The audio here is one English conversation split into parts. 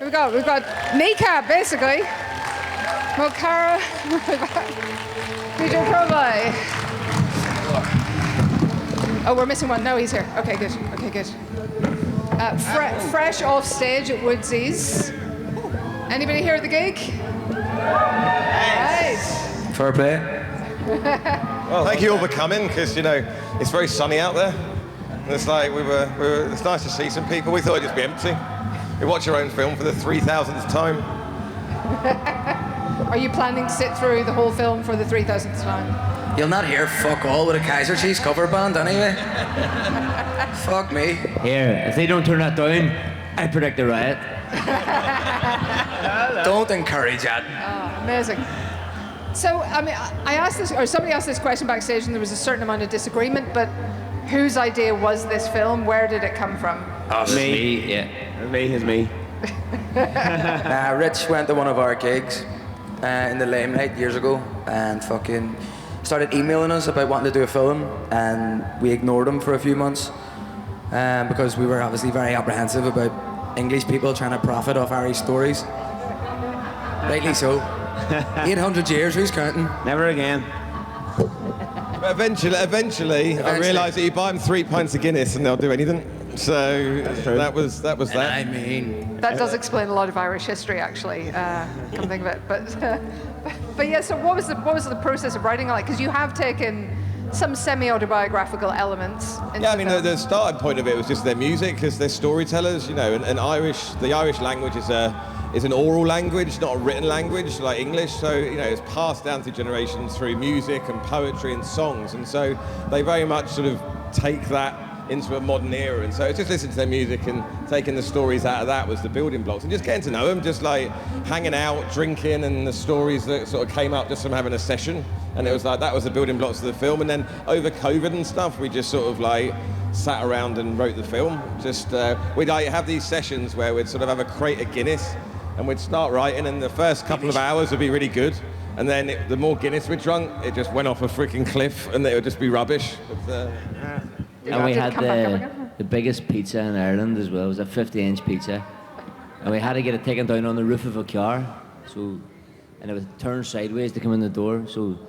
We've got KNEECAP, basically. Mokara, DJ Proby. Oh, we're missing one. No, he's here. Okay, good. Okay, good. Fresh off stage at Woodsies. Anybody here at the gig? Nice. Fair play. Well, thank you all for coming, because, you know, it's very sunny out there. And it's like, it's nice to see some people. We thought it'd just be empty. We watch our own film for the 3,000th time. Are you planning to sit through the whole film for the 3,000th time? You'll not hear fuck all with a Kaiser Chiefs cover band anyway. Fuck me. Here, if they don't turn that down, I predict a riot. Don't encourage that. Oh, amazing. So, I mean, I asked this, or somebody asked this question backstage, and there was a certain amount of disagreement, but whose idea was this film? Where did it come from? Oh, Me, yeah. Me is me. Rich went to one of our gigs in the Limelight years ago and fucking started emailing us about wanting to do a film, and we ignored him for a few months because we were obviously very apprehensive about English people trying to profit off Irish stories. Rightly so. 800 years, who's counting? Never again. But eventually, I realised that you buy them 3 pints of Guinness and they'll do anything. So that was that. I mean, That does explain a lot of Irish history, actually. Come to think of it, but yeah. So what was the process of writing it like? Because you have taken some semi-autobiographical elements. Yeah, I mean, the starting point of it was just their music, because they're storytellers, you know, and the Irish language is an oral language, not a written language like English. So, you know, it's passed down through generations through music and poetry and songs, and so they very much sort of take that into a modern era. And so just listening to their music and taking the stories out of that was the building blocks, and just getting to know them, just like hanging out, drinking, and the stories that sort of came up just from having a session. And it was like, that was the building blocks of the film. And then over COVID and stuff, we just sort of like sat around and wrote the film. Just we'd like have these sessions where we'd sort of have a crate of Guinness and we'd start writing, and the first couple of hours would be really good, and then the more Guinness we drunk, it just went off a freaking cliff, and it would just be rubbish. And we had the biggest pizza in Ireland as well. It was a 50-inch pizza. And we had to get it taken down on the roof of a car. And it was turned sideways to come in the door. So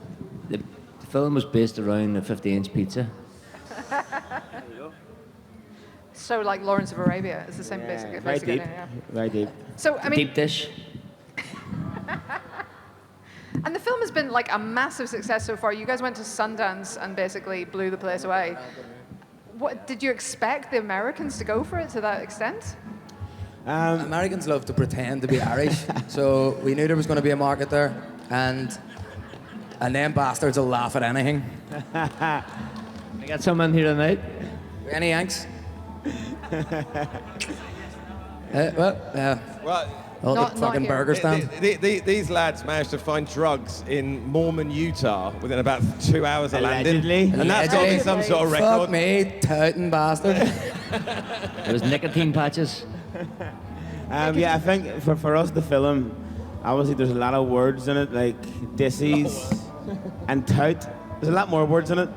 the film was based around a 50-inch pizza. So like Lawrence of Arabia, it's the same basic. Very deep. Yeah. Very deep. So I mean, Deep dish. and the film has been like a massive success so far. You guys went to Sundance and basically blew the place away. What did you expect the Americans to go for it to that extent? Americans love to pretend to be Irish, so we knew there was going to be a market there, and them bastards will laugh at anything. I got someone here tonight. Any Yanks? All Not the fucking here. burger stand. These lads managed to find drugs in Mormon, Utah within about 2 hours of landing. Allegedly. And that's got to be some sort of record. Fuck me, touting bastard. There was nicotine patches. Yeah, I think for us, the film, obviously there's a lot of words in it, like dissies and tout. There's a lot more words in it.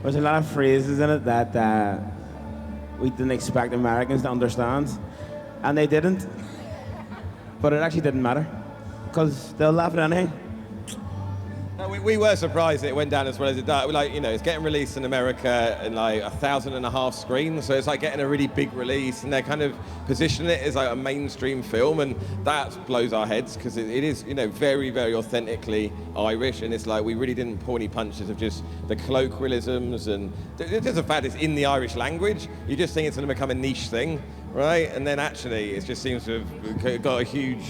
There's a lot of phrases in it that we didn't expect Americans to understand, and they didn't. But it actually didn't matter, because they'll laugh at anything. No, we were surprised that it went down as well as it did. Like, you know, it's getting released in America in like 1,500 screens, so it's like getting a really big release, and they're kind of positioning it as like a mainstream film, and that blows our heads, because it is, you know, very, very authentically Irish, and it's like we really didn't pull any punches of just the colloquialisms, and just the fact it's in the Irish language. You just think it's going to become a niche thing, right? And then actually it just seems to have got a huge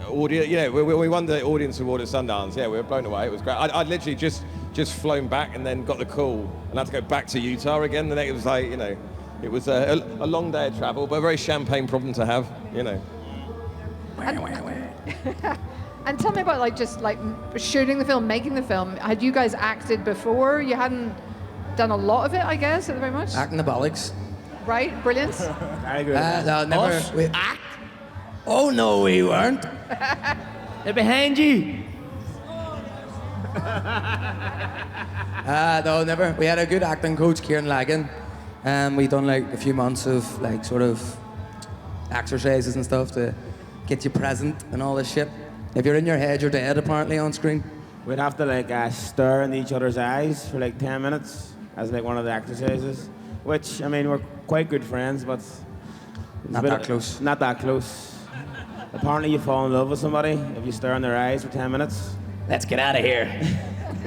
audience. You know, we won the audience award at Sundance. Yeah, we were blown away. It was great. I'd literally just flown back and then got the call and had to go back to Utah again. And it was like, you know, it was a long day of travel, but a very champagne problem to have, you know. And tell me about like just like shooting the film, making the film. Had you guys acted before? You hadn't done a lot of it, I guess, very much. Acting the bollocks. Right, brilliant. I agree. No, never. We act. Oh no, we weren't. They're behind you. No, never. We had a good acting coach, Kieran Lagan. We done like a few months of like sort of exercises and stuff to get you present and all this shit. If you're in your head, you're dead apparently on screen. We'd have to like stare in each other's eyes for like 10 minutes as like one of the exercises. Which, I mean, we're quite good friends, but Not that close. Not that close. Apparently you fall in love with somebody if you stare in their eyes for 10 minutes. Let's get out of here.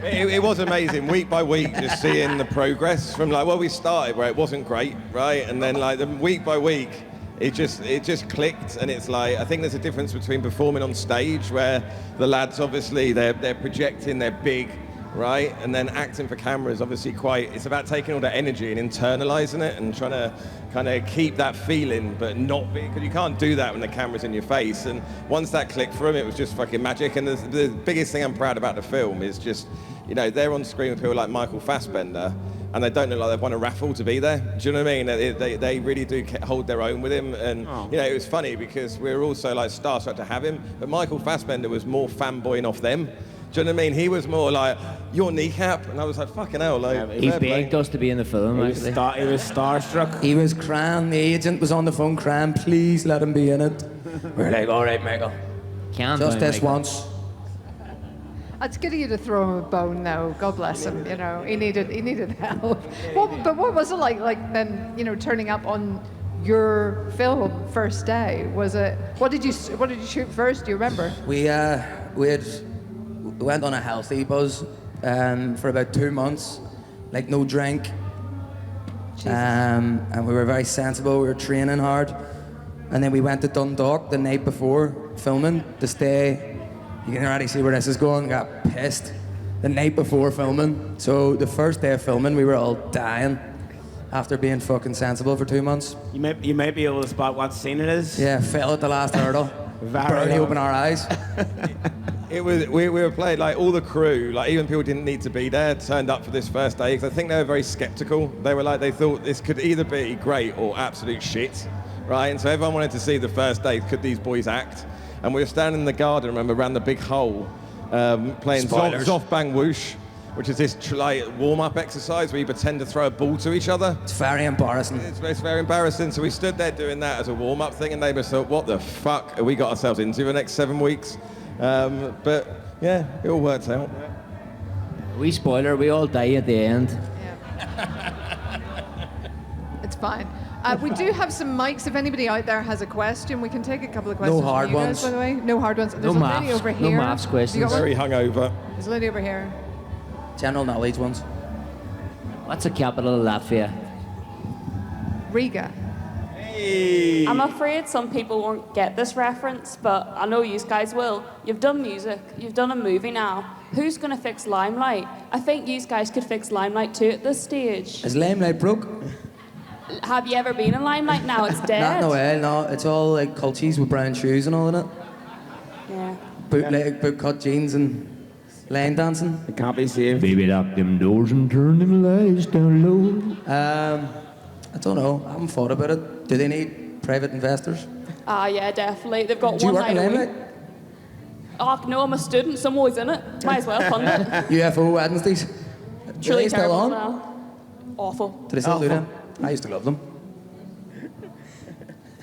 It was amazing, week by week, just seeing the progress from like, well, we started where it wasn't great, right? And then like the week by week, it just clicked, and it's like, I think there's a difference between performing on stage where the lads, obviously, they're projecting, they're big, right? And then acting for camera is obviously it's about taking all that energy and internalizing it and trying to kind of keep that feeling, but not be, because you can't do that when the camera's in your face. And once that clicked for him, it was just fucking magic. And the biggest thing I'm proud about the film is just, you know, they're on screen with people like Michael Fassbender, and they don't look like they've won a raffle to be there. Do you know what I mean? They really do hold their own with him. And, you know, it was funny because we were also like starstruck to have him, but Michael Fassbender was more fanboying off them. Do you know what I mean? He was more like, "You're KNEECAP," and I was like, "Fucking hell!" Like, He begged us to be in the film. He was starstruck. He was crying. The agent was on the phone crying, "Please let him be in it." We're like, "All right, Michael. Just this once." It's good of you to throw him a bone, though. God bless him. You know, he needed help. But what was it like then? You know, turning up on your film first day. Was it? What did you shoot first? Do you remember? We went on a healthy buzz for about 2 months, like no drink. And we were very sensible. We were training hard, and then we went to Dundalk the night before filming to stay. You can already see where this is going. Got pissed the night before filming. So the first day of filming, we were all dying after being fucking sensible for 2 months. You might be able to spot what scene it is. Yeah, fell at the last hurdle. Barely open our eyes. We were playing, like, all the crew, like, even people who didn't need to be there, turned up for this first day, because I think they were very skeptical. They were like, they thought this could either be great or absolute shit, right? And so everyone wanted to see the first day, could these boys act? And we were standing in the garden, remember, around the big hole, playing Zoff Bang Whoosh, which is this like warm-up exercise where you pretend to throw a ball to each other. It's very embarrassing. It's very embarrassing. So we stood there doing that as a warm-up thing, and they just thought, what the fuck have we got ourselves into the next 7 weeks? But yeah, it all worked out. We spoiler, we all die at the end. Yeah. It's fine. We do have some mics. If anybody out there has a question, we can take a couple of questions. No hard from you ones. Guys, by the way. No hard ones. There's No a lady maths. over No here. maths questions. Very hungover. There's a lady over here. General knowledge ones. What's the capital of Latvia? Riga. Hey. I'm afraid some people won't get this reference, but I know you guys will. You've done music, you've done a movie now. Who's going to fix Limelight? I think you guys could fix Limelight too at this stage. Is Limelight broke? Have you ever been in Limelight now? It's dead. Not no way, no. It's all like culties with brown shoes and all in it. Yeah. Bootcut jeans and line dancing. It can't be saved. Baby, lock them doors and turn them lights down low. I don't know. I haven't thought about it. Do they need private investors? Yeah, definitely. They've got Do you one work in night a Limelight? week. Oh, no, I'm a student, so I'm always in it. Might as well fund it. UFO Wednesdays. It's really Are they still terrible on? now. Awful. Do they still do them? I used to love them.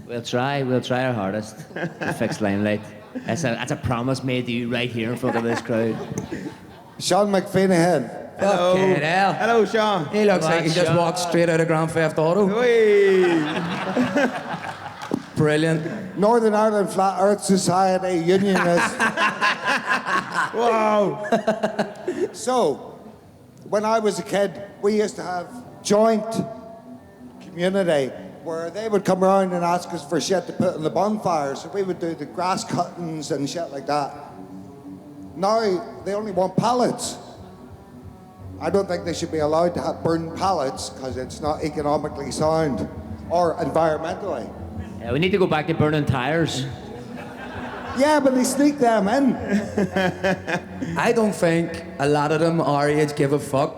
We'll try our hardest to fix Limelight. That's a promise made to you right here in front of this crowd. Sean McFeanahan. Fucking hell. Hello, Sean. He looks Come like on, he just Sean. walked straight out of Grand Theft Auto. Brilliant. Northern Ireland Flat Earth Society Unionist. Wow. So, when I was a kid, we used to have joint community where they would come around and ask us for shit to put in the bonfires. So we would do the grass cuttings and shit like that. Now, they only want pallets. I don't think they should be allowed to have burned pallets because it's not economically sound or environmentally. Yeah, we need to go back to burning tires. Yeah, but they sneak them in. I don't think a lot of them our age give a fuck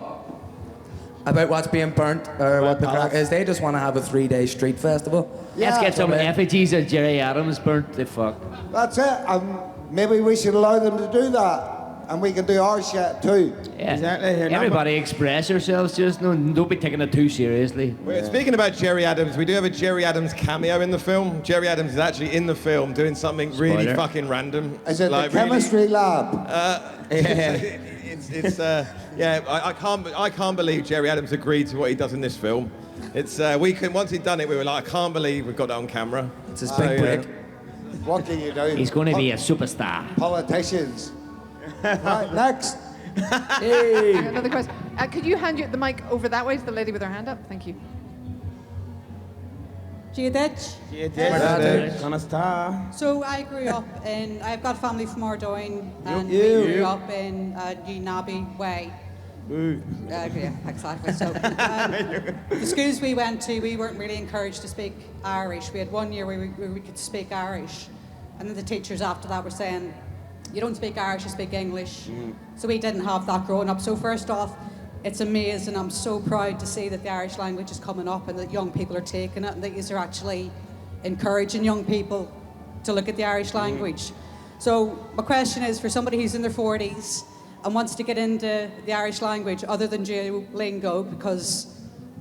about what's being burnt or what the crack is. They just want to have a 3-day street festival. Let's Yeah, get some okay. effigies of Jerry Adams burnt. The fuck. That's it. Maybe we should allow them to do that. and we can do our shit too. Yeah. Exactly. Everybody express yourselves, just don't be taking it too seriously. Well, speaking about Jerry Adams, we do have a Jerry Adams cameo in the film. Jerry Adams is actually in the film doing something really Spoiler. fucking random. Is it Like, the chemistry lab? I can't believe Jerry Adams agreed to what he does in this film. Once he'd done it, we were like, I can't believe we've got that on camera. It's his big break. What can you do? He's going to be a superstar. Politicians. Right, next. Another question. Could you hand the mic over that way to the lady with her hand up? Thank you. So I grew up I've got family from Ardoyne, and we grew up in New Nabby Way. Yeah, exactly. So the schools we went to, we weren't really encouraged to speak Irish. We had 1 year where we could speak Irish, and then the teachers after that were saying, you don't speak Irish, you speak English. So we didn't have that growing up. So first off, it's amazing. I'm so proud to see that the Irish language is coming up and that young people are taking it and that these are actually encouraging young people to look at the Irish language. So my question is, for somebody who's in their 40s and wants to get into the Irish language other than Duolingo, because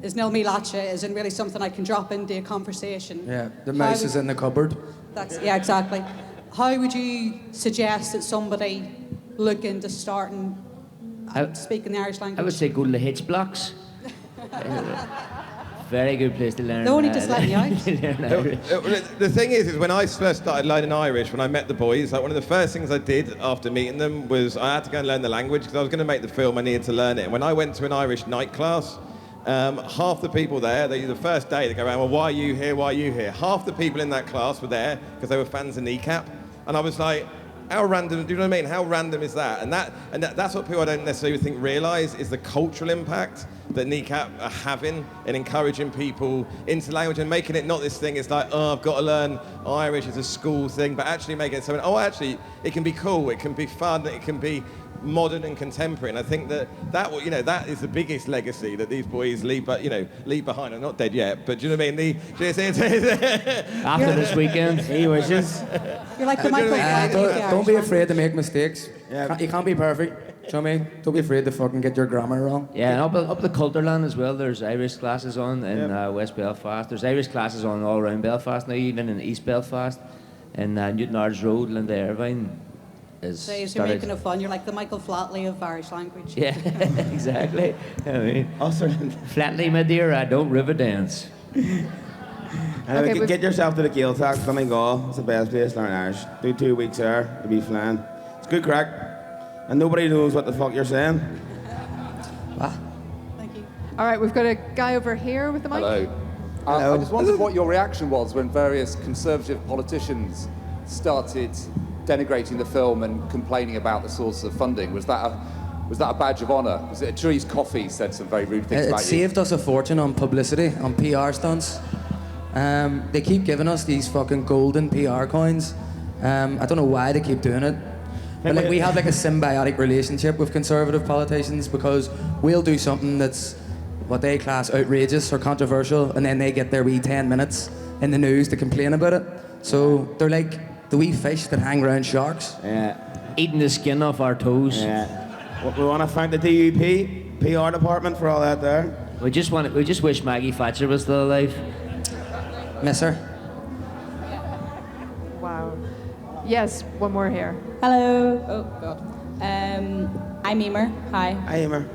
is nil me lacha isn't really something I can drop into a conversation. Yeah, the mouse is in the cupboard. Yeah, exactly. How would you suggest that somebody look into starting speaking the Irish language? I would say go to the Hitch Blocks. Very good place to learn. They only just let me out. The thing is when I first started learning Irish, when I met the boys, like one of the first things I did after meeting them was I had to go and learn the language because I was going to make the film. I needed to learn it. And when I went to an Irish night class, half the people there, the first day they go around, well, why are you here? Why are you here? Half the people in that class were there because they were fans of KNEECAP. And I was like, how random, do you know what I mean? How random is that? And that's what people I don't necessarily think realise is the cultural impact that KNEECAP are having in encouraging people into language and making it not this thing, it's like, oh, I've got to learn Irish, it's a school thing, but actually making it something, oh, actually, it can be cool, it can be fun, it can be modern and contemporary. And I think that is the biggest legacy that these boys leave behind. I'm not dead yet, but do you know what I mean? After this weekend, he wishes. You're like the Michael Flatley. Don't be afraid to make mistakes. Yeah. You can't be perfect. Do you know what I mean? Don't be afraid to fucking get your grammar wrong. Yeah, and up the Culterland as well, there's Irish classes on in West Belfast. There's Irish classes on all around Belfast now, even in East Belfast. And Newton Ards Road, Linda Irvine is So you're started. making it fun. You're like the Michael Flatley of Irish language. Yeah, exactly. I mean, Also, Flatley, my dear, I don't river dance. get yourself to the Gaeltacht, Donegal. It's the best place to learn Irish. Do 2 weeks there, you'll be flying. It's good crack. And nobody knows what the fuck you're saying. Thank you. All right, we've got a guy over here with the mic. Hello. I just wondered what your reaction was when various Conservative politicians started denigrating the film and complaining about the source of funding. Was that a badge of honour? Was it Therese Coffey said some very rude things It about you? saved us a fortune on publicity, on PR stunts. They keep giving us these fucking golden PR coins. I don't know why they keep doing it. But we have a symbiotic relationship with Conservative politicians because we'll do something that's what they class outrageous or controversial, and then they get their wee 10 minutes in the news to complain about it. So they're like the wee fish that hang around sharks. Yeah. Eating the skin off our toes. Yeah. We want to thank the DUP, PR department for all that there. We just wish Maggie Thatcher was still alive. Miss her. Wow. Yes, one more here. Hello. Oh, God. I'm Emer. Hi. Hi, Emer.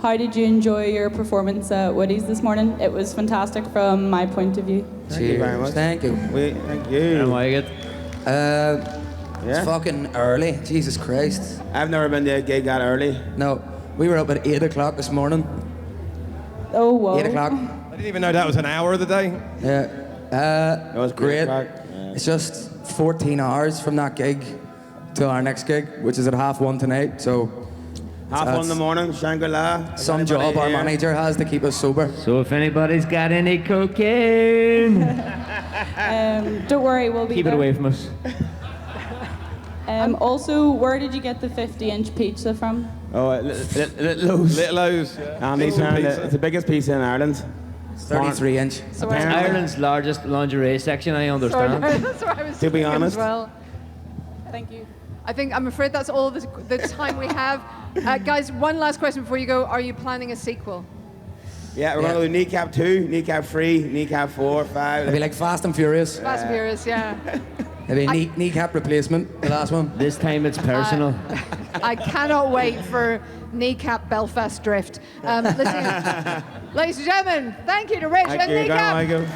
How did you enjoy your performance at Woody's this morning? It was fantastic from my point of view. Thank you very much. Thank you. Thank you. I like it. It's fucking early. Jesus Christ. I've never been to a gig that early. No, we were up at 8 o'clock this morning. Oh, whoa. 8 o'clock. I didn't even know that was an hour of the day. Yeah. It was great. Yeah. It's just 14 hours from that gig to our next gig, which is at 1:30 tonight. So 1:30 in the morning, Shangri-La. some job our manager has to keep us sober. So if anybody's got any cocaine, Don't worry, we'll be keep there. it away from us. Also, where did you get the 50-inch pizza from? Oh, Little O's. Little O's. It's the biggest pizza in Ireland. 33-inch. So Ireland's largest lingerie section, I understand. Sorry, that's what I was To be thinking honest. as well. Thank you. I think I'm afraid that's all the time we have. Guys, one last question before you go. Are you planning a sequel? Yeah, we're going to do KNEECAP 2, KNEECAP 3, KNEECAP 4, 5. It'll be like Fast and Furious. Fast and Furious, yeah. It'll be kneecap replacement, the last one. This time it's personal. I cannot wait for KNEECAP Belfast Drift. Listen, ladies and gentlemen, thank you to Rich and KNEECAP. Thank you.